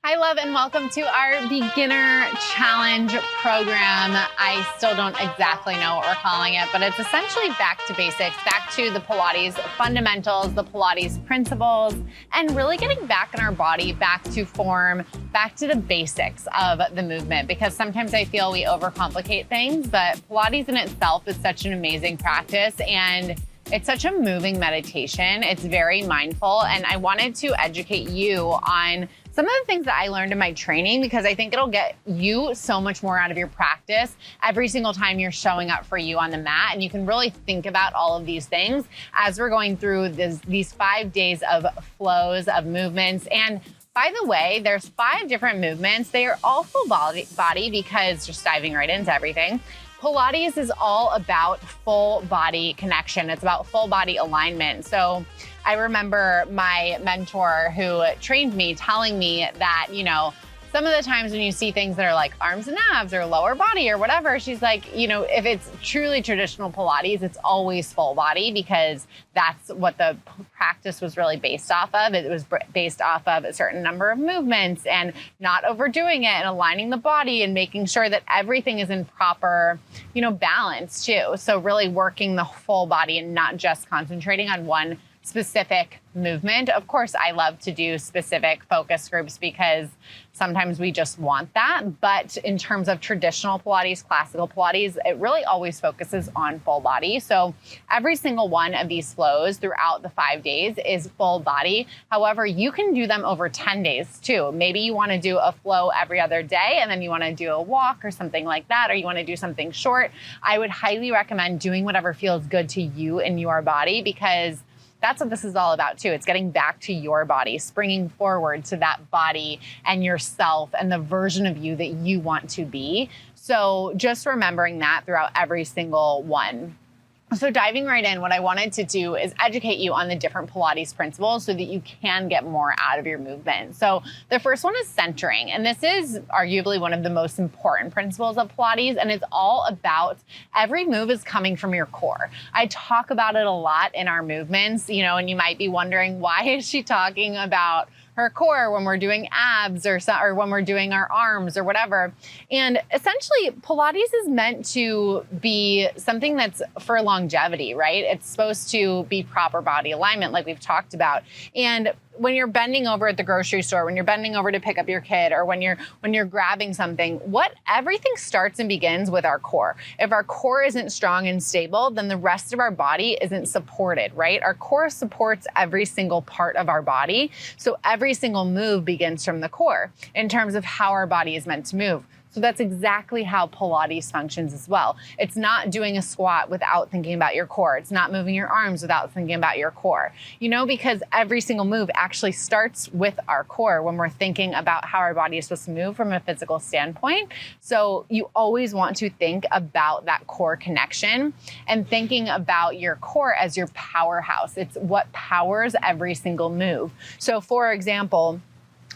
Hi, love, and welcome to our beginner challenge program. I still don't exactly know what we're calling it, but it's essentially back to basics, back to the Pilates fundamentals, the Pilates principles, and really getting back in our body, back to form, back to the basics of the movement. Because sometimes I feel we overcomplicate things, but Pilates in itself is such an amazing practice, and it's such a moving meditation. It's very mindful, and I wanted to educate you on some of the things that I learned in my training, because I think it'll get you so much more out of your practice every single time you're showing up for you on the mat. And you can really think about all of these things as we're going through these 5 days of flows, of movements. And by the way, there's 5 different movements. They are all full body because just diving right into everything. Pilates is all about full body connection. It's about full body alignment. So I remember my mentor who trained me telling me that, some of the times when you see things that are like arms and abs or lower body or whatever, she's like, if it's truly traditional Pilates, it's always full body, because that's what the practice was really based off of. It was based off of a certain number of movements and not overdoing it and aligning the body and making sure that everything is in proper, balance too. So really working the full body and not just concentrating on one specific movement. Of course, I love to do specific focus groups because sometimes we just want that. But in terms of traditional Pilates, classical Pilates, it really always focuses on full body. So every single one of these flows throughout the 5 days is full body. However, you can do them over 10 days too. Maybe you want to do a flow every other day and then you want to do a walk or something like that, or you want to do something short. I would highly recommend doing whatever feels good to you and your body, because that's what this is all about too. It's getting back to your body, springing forward to that body and yourself and the version of you that you want to be. So just remembering that throughout every single one. So diving right in, what I wanted to do is educate you on the different Pilates principles so that you can get more out of your movement. So the first one is centering. And this is arguably one of the most important principles of Pilates. And it's all about every move is coming from your core. I talk about it a lot in our movements, and you might be wondering, why is she talking about her core when we're doing abs or when we're doing our arms or whatever? And essentially, Pilates is meant to be something that's for longevity, right? It's supposed to be proper body alignment, like we've talked about. And when you're bending over at the grocery store, when you're bending over to pick up your kid, or when you're grabbing something, everything starts and begins with our core. If our core isn't strong and stable, then the rest of our body isn't supported, right? Our core supports every single part of our body. So every single move begins from the core in terms of how our body is meant to move. So that's exactly how Pilates functions as well. It's not doing a squat without thinking about your core. It's not moving your arms without thinking about your core, because every single move actually starts with our core when we're thinking about how our body is supposed to move from a physical standpoint. So you always want to think about that core connection and thinking about your core as your powerhouse. It's what powers every single move. So for example,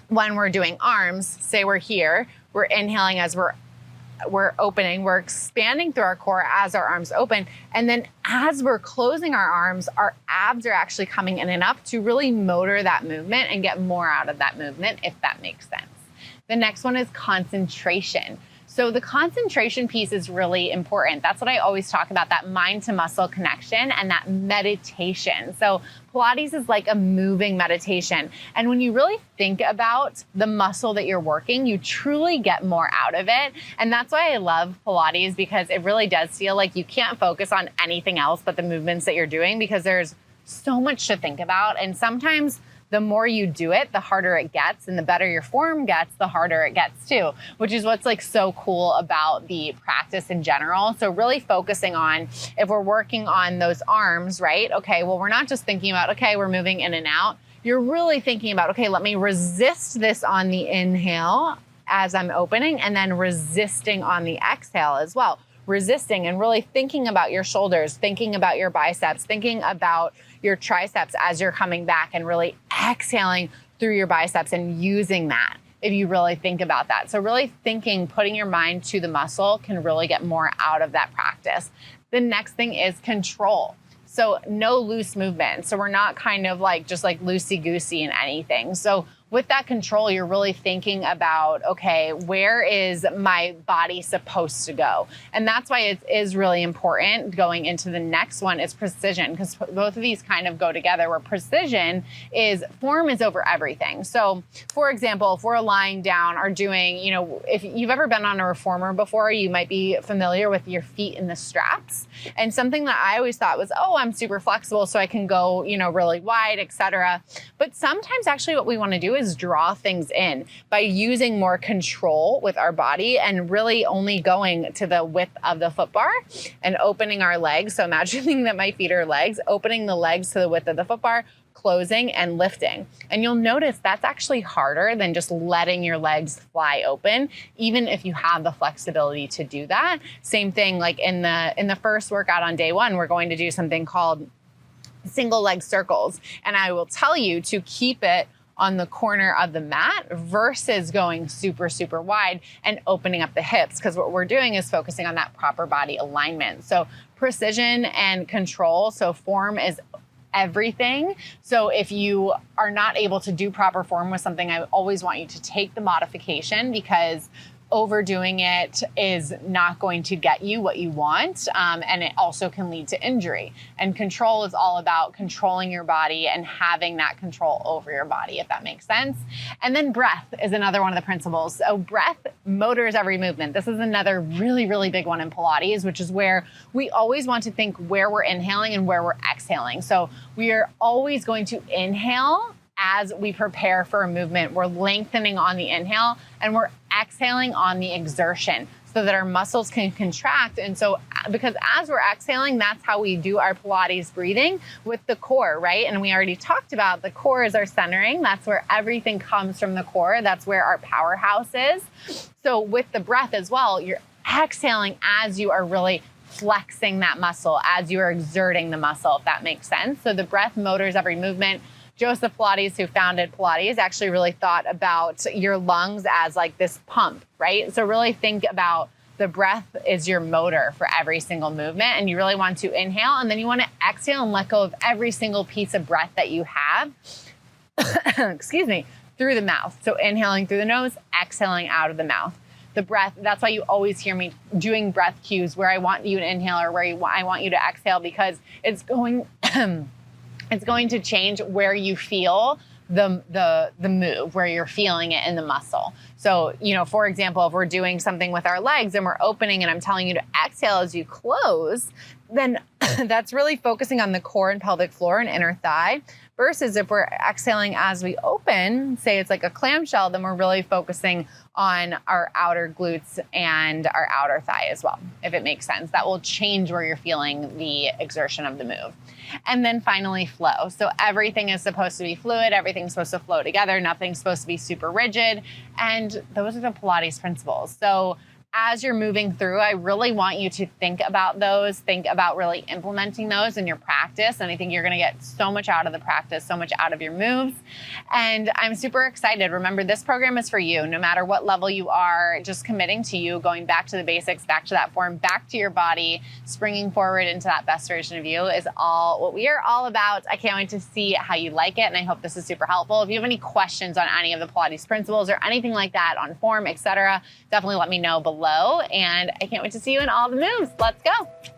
when we're doing arms, say we're here, we're inhaling as we're opening, we're expanding through our core as our arms open. And then as we're closing our arms, our abs are actually coming in and up to really motor that movement and get more out of that movement, if that makes sense. The next one is concentration. So the concentration piece is really important. That's what I always talk about, that mind to muscle connection and that meditation. So Pilates is like a moving meditation. And when you really think about the muscle that you're working, you truly get more out of it. And that's why I love Pilates, because it really does feel like you can't focus on anything else but the movements that you're doing, because there's so much to think about. And sometimes the more you do it, the harder it gets, and the better your form gets, the harder it gets too, which is what's so cool about the practice in general. So really focusing on, if we're working on those arms, right? Okay, well, we're not just thinking about, okay, we're moving in and out. You're really thinking about, okay, let me resist this on the inhale as I'm opening, and then resisting on the exhale as well. Resisting and really thinking about your shoulders, thinking about your biceps, thinking about your triceps as you're coming back, and really exhaling through your biceps and using that, if you really think about that. So really thinking, putting your mind to the muscle can really get more out of that practice. The next thing is control. So no loose movement. So we're not kind of just loosey-goosey in anything. So with that control, you're really thinking about, okay, where is my body supposed to go? And that's why it is really important going into the next one is precision, because both of these kind of go together, where precision is form is over everything. So for example, if we're lying down or doing, if you've ever been on a reformer before, you might be familiar with your feet in the straps. And something that I always thought was, oh, I'm super flexible, so I can go, really wide, etc. But sometimes actually what we want to do is draw things in by using more control with our body and really only going to the width of the foot bar and opening our legs. So imagining that my feet are legs, opening the legs to the width of the foot bar, closing and lifting. And you'll notice that's actually harder than just letting your legs fly open, even if you have the flexibility to do that. Same thing, like in the first workout on day one, we're going to do something called single leg circles. And I will tell you to keep it on the corner of the mat versus going super, super wide and opening up the hips. Because what we're doing is focusing on that proper body alignment. So precision and control. So form is everything. So if you are not able to do proper form with something, I always want you to take the modification, because overdoing it is not going to get you what you want. And it also can lead to injury. And control is all about controlling your body and having that control over your body, if that makes sense. And then breath is another one of the principles. So breath motors every movement. This is another really, really big one in Pilates, which is where we always want to think where we're inhaling and where we're exhaling. So we are always going to inhale as we prepare for a movement. We're lengthening on the inhale and we're exhaling on the exertion so that our muscles can contract. And so because as we're exhaling, that's how we do our Pilates breathing with the core, right? And we already talked about the core is our centering. That's where everything comes from, the core. That's where our powerhouse is. So with the breath as well, you're exhaling as you are really flexing that muscle, as you are exerting the muscle, if that makes sense. So the breath motors every movement. Joseph Pilates, who founded Pilates, actually really thought about your lungs as like this pump, right? So really think about the breath is your motor for every single movement. And you really want to inhale, and then you want to exhale and let go of every single piece of breath that you have, excuse me, through the mouth. So inhaling through the nose, exhaling out of the mouth. The breath, that's why you always hear me doing breath cues where I want you to inhale or where I want you to exhale, because it's going... it's going to change where you feel the move, where you're feeling it in the muscle. So, for example, if we're doing something with our legs and we're opening and I'm telling you to exhale as you close, then that's really focusing on the core and pelvic floor and inner thigh. Versus if we're exhaling as we open, say it's like a clamshell, then we're really focusing on our outer glutes and our outer thigh as well, if it makes sense. That will change where you're feeling the exertion of the move. And then finally, flow. So everything is supposed to be fluid. Everything's supposed to flow together. Nothing's supposed to be super rigid. And those are the Pilates principles. So as you're moving through, I really want you to think about those, think about really implementing those in your practice. And I think you're going to get so much out of the practice, so much out of your moves. And I'm super excited. Remember, this program is for you, no matter what level you are, just committing to you, going back to the basics, back to that form, back to your body, springing forward into that best version of you is all what we are all about. I can't wait to see how you like it. And I hope this is super helpful. If you have any questions on any of the Pilates principles or anything like that on form, etc., definitely let me know below. And I can't wait to see you in all the moves. Let's go.